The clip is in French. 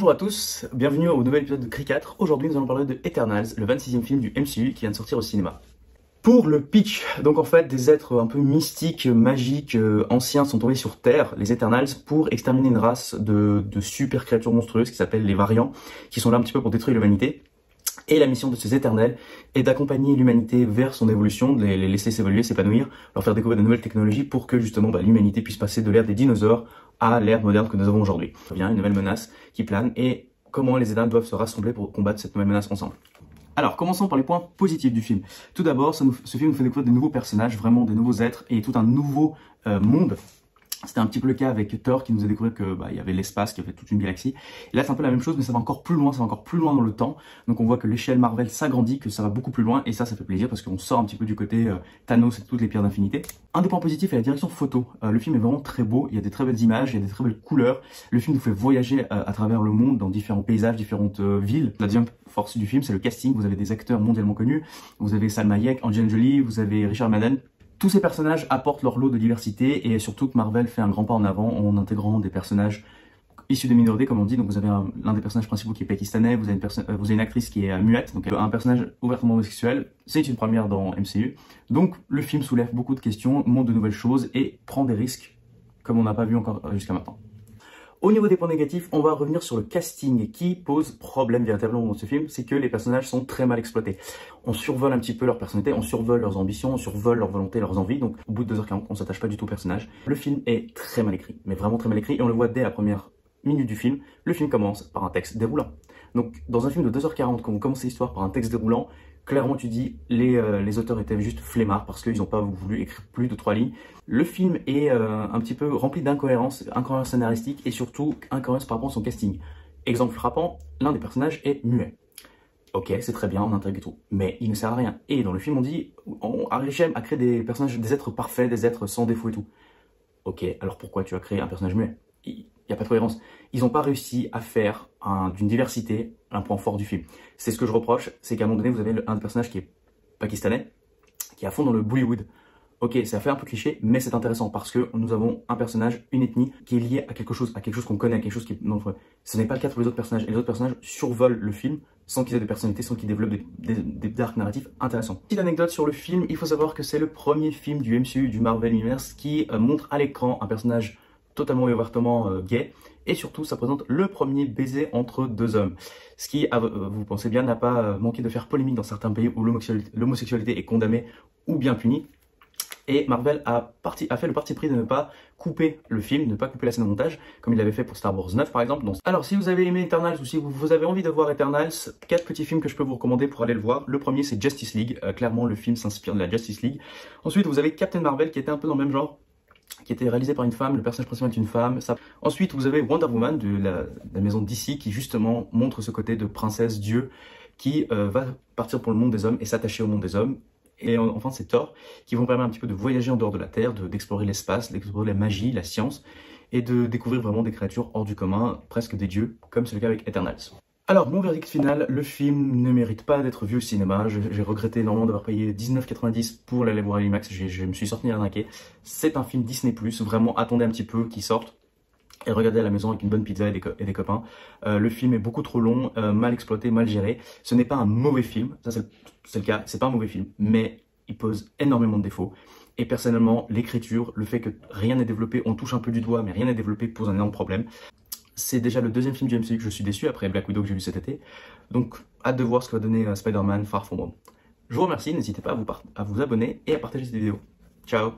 Bonjour à tous, bienvenue au nouvel épisode de Cri 4. Aujourd'hui nous allons parler de Eternals, le 26e film du MCU qui vient de sortir au cinéma. Pour le pitch, donc en fait des êtres un peu mystiques, magiques, anciens sont tombés sur Terre, les Eternals, pour exterminer une race de super créatures monstrueuses qui s'appellent les Variants, qui sont là un petit peu pour détruire l'humanité. Et la mission de ces éternels est d'accompagner l'humanité vers son évolution, de les laisser s'évoluer, s'épanouir, leur faire découvrir de nouvelles technologies pour que justement l'humanité puisse passer de l'ère des dinosaures à l'ère moderne que nous avons aujourd'hui. Il y a une nouvelle menace qui plane et comment les éternels doivent se rassembler pour combattre cette nouvelle menace ensemble. Alors, commençons par les points positifs du film. Tout d'abord, ce film nous fait découvrir de nouveaux personnages, vraiment des nouveaux êtres et tout un nouveau monde. C'était un petit peu le cas avec Thor qui nous a découvert que il y avait l'espace, qu'il y avait toute une galaxie. Et là c'est un peu la même chose mais ça va encore plus loin, dans le temps. Donc on voit que l'échelle Marvel s'agrandit, que ça va beaucoup plus loin et ça fait plaisir parce qu'on sort un petit peu du côté Thanos et toutes les pierres d'infinité. Un des points positifs est la direction photo. Le film est vraiment très beau, il y a des très belles images, il y a des très belles couleurs. Le film nous fait voyager à travers le monde dans différents paysages, différentes villes. La deuxième force du film c'est le casting, vous avez des acteurs mondialement connus. Vous avez Salma Hayek, Angelina Jolie, vous avez Richard Madden. Tous ces personnages apportent leur lot de diversité et surtout que Marvel fait un grand pas en avant en intégrant des personnages issus de minorités comme on dit. Donc vous avez l'un des personnages principaux qui est pakistanais, vous avez une actrice qui est muette, donc un personnage ouvertement homosexuel. C'est une première dans MCU. Donc le film soulève beaucoup de questions, montre de nouvelles choses et prend des risques comme on n'a pas vu encore jusqu'à maintenant. Au niveau des points négatifs, on va revenir sur le casting qui pose problème véritablement dans ce film, c'est que les personnages sont très mal exploités. On survole un petit peu leur personnalité, on survole leurs ambitions, on survole leur volonté, leurs envies, donc au bout de 2h40, on s'attache pas du tout au personnage. Le film est très mal écrit, mais vraiment très mal écrit, et on le voit dès la première minute du film. Le film commence par un texte déroulant. Donc dans un film de 2h40, quand on commence l'histoire par un texte déroulant, clairement tu dis les auteurs étaient juste flemmards parce qu'ils n'ont pas voulu écrire plus de 3 lignes. Le film est un petit peu rempli d'incohérences, scénaristiques et surtout incohérences par rapport à son casting. Exemple frappant, l'un des personnages est muet. Ok, c'est très bien, on intègre et tout, mais il ne sert à rien. Et dans le film on dit, on a réussi à créer des personnages, des êtres parfaits, des êtres sans défaut et tout. Ok, alors pourquoi tu as créé un personnage muet? Il n'y a pas de cohérence. Ils n'ont pas réussi à faire d'une diversité un point fort du film. C'est ce que je reproche, c'est qu'à un moment donné, vous avez un personnage qui est pakistanais, qui est à fond dans le Bollywood. Ok, ça fait un peu cliché, mais c'est intéressant parce que nous avons un personnage, une ethnie qui est liée à quelque chose qu'on connaît, à quelque chose qui est... Non, ce n'est pas le cas pour les autres personnages. Et les autres personnages survolent le film sans qu'ils aient de personnalité, sans qu'ils développent des arcs narratifs intéressants. Petite anecdote sur le film, il faut savoir que c'est le premier film du MCU, du Marvel Universe, qui montre à l'écran un personnage totalement et ouvertement gay, et surtout ça présente le premier baiser entre deux hommes, ce qui, vous pensez bien, n'a pas manqué de faire polémique dans certains pays où l'homosexualité est condamnée ou bien punie. Et Marvel a fait le parti pris de ne pas couper le film, de ne pas couper la scène de montage, comme il l'avait fait pour Star Wars 9 par exemple. Alors si vous avez aimé Eternals ou si vous avez envie de voir Eternals, 4 petits films que je peux vous recommander pour aller le voir. Le premier c'est Justice League, clairement le film s'inspire de la Justice League. Ensuite vous avez Captain Marvel qui était un peu dans le même genre, qui était réalisé par une femme, le personnage principal est une femme. Ensuite, vous avez Wonder Woman de la maison DC qui justement montre ce côté de princesse dieu qui va partir pour le monde des hommes et s'attacher au monde des hommes. Et enfin, c'est Thor qui vont permettre un petit peu de voyager en dehors de la Terre, d'explorer l'espace, d'explorer la magie, la science et de découvrir vraiment des créatures hors du commun, presque des dieux, comme c'est le cas avec Eternals. Alors, mon verdict final, le film ne mérite pas d'être vu au cinéma. J'ai regretté énormément d'avoir payé 19,90 pour l'aller voir à l'IMAX. Je me suis sorti arnaqué. C'est un film Disney+, vraiment attendez un petit peu qu'il sorte et regardez à la maison avec une bonne pizza et des copains. Le film est beaucoup trop long, mal exploité, mal géré. Ce n'est pas un mauvais film, ça c'est le cas, c'est pas un mauvais film, mais il pose énormément de défauts. Et personnellement, l'écriture, le fait que rien n'est développé, on touche un peu du doigt, mais rien n'est développé pose un énorme problème. C'est déjà le deuxième film du MCU que je suis déçu après Black Widow que j'ai vu cet été. Donc, hâte de voir ce que va donner Spider-Man Far From Home. Je vous remercie, n'hésitez pas à vous abonner et à partager cette vidéo. Ciao!